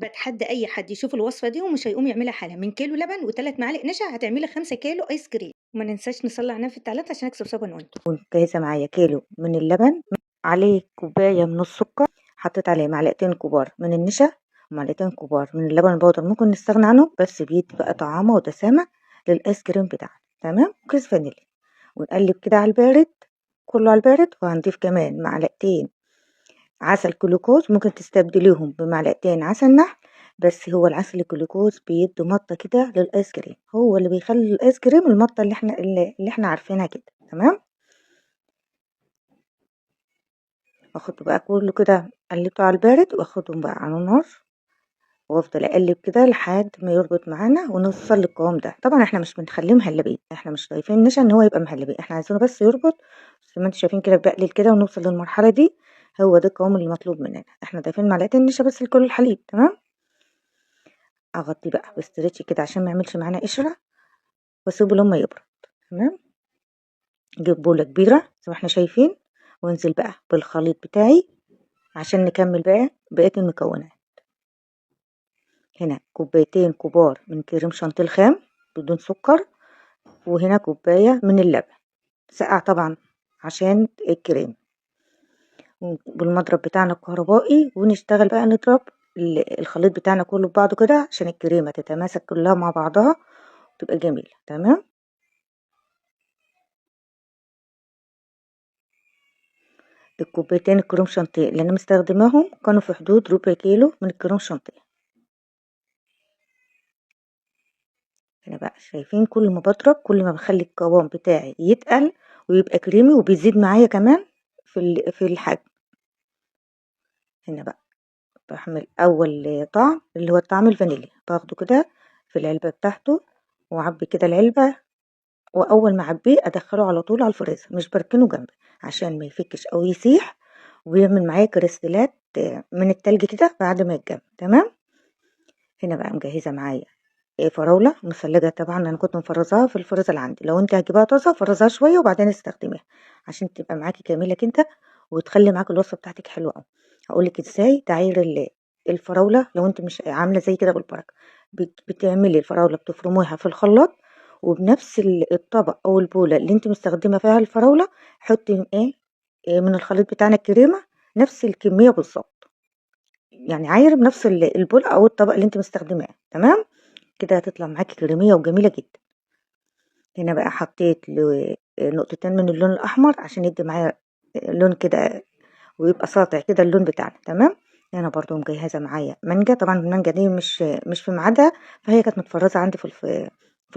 باتحدى أي حد يشوف الوصفة دي ومش هيقوم يعملها حالًا، من كيلو لبن و3 معالق نشا هتعملي 5 كيلو آيس كريم، وما ننساش نصلّي على النبي في التعليقات عشان أكسب ثواب وأنتم. جاهزة معايا كيلو من اللبن، عليه كوباية من السكر، حطيت عليه معلقتين كبار من النشا ومعلقتين كبار من اللبن البودر، ممكن نستغنى عنه بس بيدي بقى طعامة ودسامة للآيس كريم بتاعنا. تمام، وكيس فانيليا، ونقلب كده على البارد، كله على البارد. وهنضيف كمان معلقتين عسل جلوكوز، ممكن تستبدليهم بمعلقتين عسل نحل، بس هو العسل الجلوكوز بيدي مطة كده للآيس كريم، هو اللي بيخلي الآيس كريم المطة اللي احنا عارفينها كده. تمام، واخده بقى كله كده قلبته على البارد، واخدهم بقى على النار، وافضل اقلب كده لحد ما يربط معانا ونوصل للقوام ده. طبعا احنا مش بنخليه مهلبيه، احنا مش ضايفين نشا ان هو يبقى مهلبيه، احنا عايزينه بس يربط زي ما انتم شايفين كده، بقلل كده ونوصل للمرحله دي. هو ده القوام اللي مطلوب مننا، احنا ضايفين معلقتين نشا بس لكل الحليب. تمام، اغطيه بقى باسترتش كده عشان ما يعملش معانا قشره، واسيبه لما يبرد. تمام، اجيب بوله كبيره زي ما احنا شايفين، وانزل بقى بالخليط بتاعي عشان نكمل بقى بقيه المكونات. هنا كوبايتين كبار من كريم شانتيه الخام بدون سكر، وهنا كوباية من اللبن ساقع طبعا عشان الكريم، بالمضرب بتاعنا الكهربائي، ونشتغل بقى نضرب الخليط بتاعنا كله ببعضه كده عشان الكريمة تتماسك كلها مع بعضها وتبقى جميلة. تمام، الكوبايتين الكريم شانتيه اللي انا مستخدماهم كانوا في حدود ربع كيلو من الكريم شانتيه. هنا بقى شايفين كل ما بضرب كل ما بخلي القوام بتاعي يتقل ويبقى كريمي، وبيزيد معايا كمان في الحجم. هنا بقى بعمل اول طعم اللي هو الطعم الفانيليا، باخده كده في العلبة بتاعته واعبي كده العلبة، واول ما اعبيه ادخله على طول على الفريزر، مش بركنه جنبي عشان ما يفكش او يسيح ويعمل معايا كريستالات من التلج كده بعد ما يتجمد. تمام، هنا بقى مجهزة معايا فراولة مثلجة، طبعا انا كنت مفرزاها في الفريزر عندي، لو انت هتجيبها طازة فرزها شوية وبعدين استخدميها عشان تبقى معاكي كاملة كده وتخلي معاكي الوصفة بتاعتك حلوة قوي. هقولك ازاي تعاير الفراولة لو انت مش عاملة زي كده بالبركة. بتعملي الفراولة بتفرموها في الخلاط، وبنفس الطبق او البولة اللي انت مستخدمة فيها الفراولة حطي من الخليط بتاعنا الكريمة نفس الكمية بالظبط، يعني عاير بنفس البولة او الطبق اللي انت مستخدماه. تمام، كده هتطلع معاكي كريمية وجميلة جدا. هنا بقى حطيت نقطتين من اللون الأحمر عشان يدي معايا لون كده ويبقى ساطع كده اللون بتاعنا. تمام، هنا برضو مجهزة معايا مانجا، طبعا المانجا دي مش في ميعادها، فهي كانت متفرزة عندي في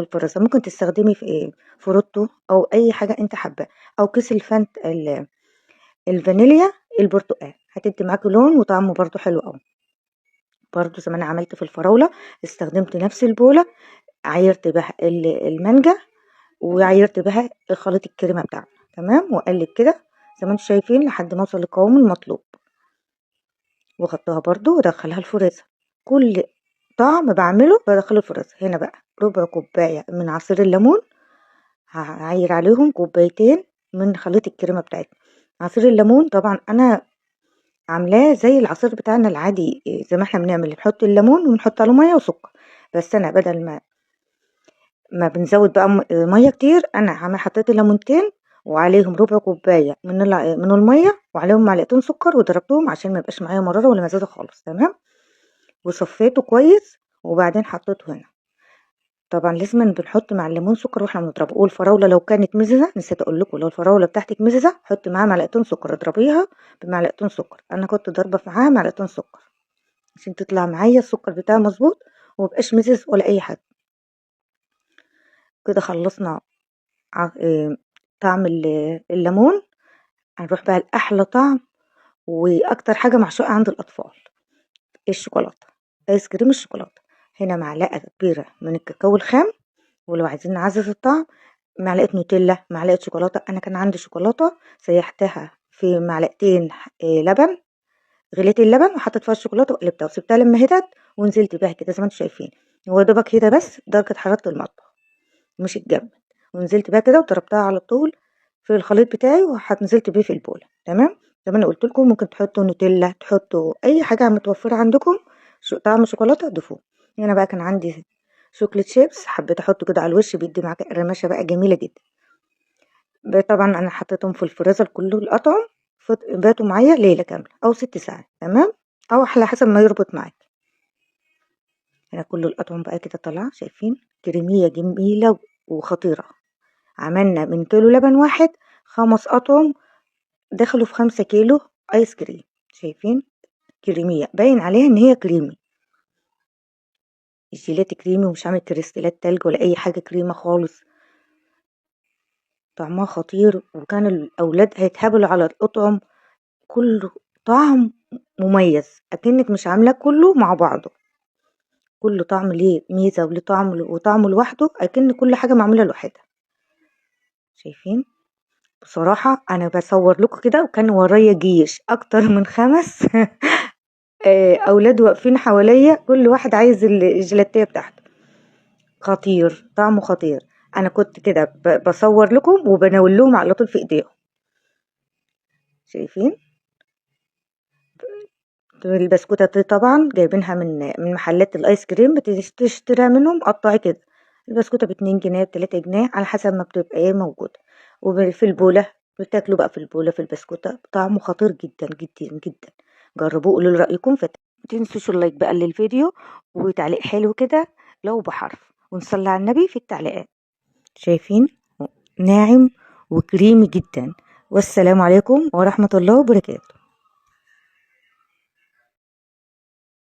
الفريزر. ممكن تستخدمي في فروتو أو أي حاجة أنت حابة، أو كيس الفانيليا البرتقال هتدي معاكي لون وطعمه برضو حلو أوي. برضو زي ما أنا عملت في الفراولة استخدمت نفس البولة، عايرت بها المانجا وعايرت بها خليط الكريمة بتاعنا. تمام، واقلب كده زي ما انتم شايفين لحد ما اوصل للقوام المطلوب، وغطاها برضو وادخلها الفريزر. كل طعم بعمله بدخله الفريزر. هنا بقى ربع كوباية من عصير الليمون، هعاير عليهم كوبايتين من خليط الكريمة بتاعتنا. عصير الليمون طبعا انا عاملاه زي العصير بتاعنا العادي، زي ما احنا بنعمل نحط الليمون ونحط عليه ميه وسكر، بس انا بدل ما بنزود بقى ميه كتير، انا حطيت الليمونتين وعليهم ربع كوبايه من الميه وعليهم معلقتين سكر وضربتهم عشان ما يبقاش معايا مراره ولا مزازه خالص. تمام، وصفيته كويس وبعدين حطيته هنا. طبعا لازم بنحط مع الليمون سكر واحنا بنضربه. والفراوله لو كانت مززه، نسيت اقول لكم، لو الفراوله بتاعتك مززه حطي معاها معلقتين سكر، اضربيها بمعلقتين سكر. انا كنت ضاربه معاها معلقتين سكر عشان تطلع معايا السكر بتاعها مظبوط ومبقاش مزز ولا اي حاجه. كده خلصنا طعم الليمون. هنروح بقى لأحلى طعم وأكتر حاجة معشوقة عند الأطفال، الشوكولاتة، آيس كريم الشوكولاتة. هنا معلقة كبيرة من الكاكاو الخام، ولو عايزين نعزز الطعم معلقة نوتيلا، معلقة شوكولاتة. أنا كان عندي شوكولاتة سيحتها في معلقتين لبن، غليت اللبن وحطيت فيها الشوكولاتة وقلبتها وسبتها لما هدت، ونزلت بيها كده زي ما انتم شايفين، هو دوبك كده بس درجة حرارة المطبخ مش اتجمد، ونزلت بيها كده وضربتها على طول في الخليط بتاعي نزلت بيه في البولة. تمام، زي ما انا قلت لكم ممكن تحطوا نوتيلا، تحطوا اي حاجة متوفرة عندكم، طعم شوكولاتة ضيفوه. هنا بقى كان عندي شوكليت شيبس، حبيت احطه كده على الوش، بيدي معاك قرمشة بقى جميلة جدا. طبعا انا حطيتهم في الفريزر كله الأطعم، باتوا معايا ليلة كاملة او 6 ساعات، تمام، او على حسب ما يربط معاك. هنا كل الأطعم بقى كده طالعة، شايفين كريمية جميلة وخطيرة. عملنا من كيلو لبن واحد 5 أطعم، دخلوا في 5 كيلو ايس كريم. شايفين كريمية، باين عليها ان هي كريمي، الجيلاتي كريمي ومش عامل كريستالات تلج ولا اي حاجة، كريمة خالص. طعمها خطير، وكان الاولاد هيتهبلوا على الأطعم، كله طعم مميز، اكنك مش عاملاه كله مع بعضه، كل طعم ليه ميزة وليه طعم وطعمه لوحده، اكن كل حاجة معمولة لوحدها. شايفين؟ بصراحة انا بصور لكم كده، وكان ورايا جيش اكتر من 5 اولاد واقفين حواليا، كل واحد عايز الجيلاتية بتاعته. خطير، طعمه خطير. انا كنت كده بصور لكم وبناول لهم على طول في ايديهم. شايفين؟ البسكوتة دي طبعا جايبينها من محلات الايس كريم، بتشتريها منهم قطعي كده. البسكوتة ب2 جنيه ب3 جنيه على حسب ما بتبقى ايه موجودة. وفي البولة بتاكلوا بقى، في البولة في البسكوتة، طعمه خطير جدا جدا جدا. جربوه، قولوا لي رأيكم. متنسوش اللايك بقى للفيديو، وتعليق حلو كده لو بحرف، ونصلي على النبي في التعليقات. شايفين؟ ناعم وكريمي جدا. والسلام عليكم ورحمة الله وبركاته.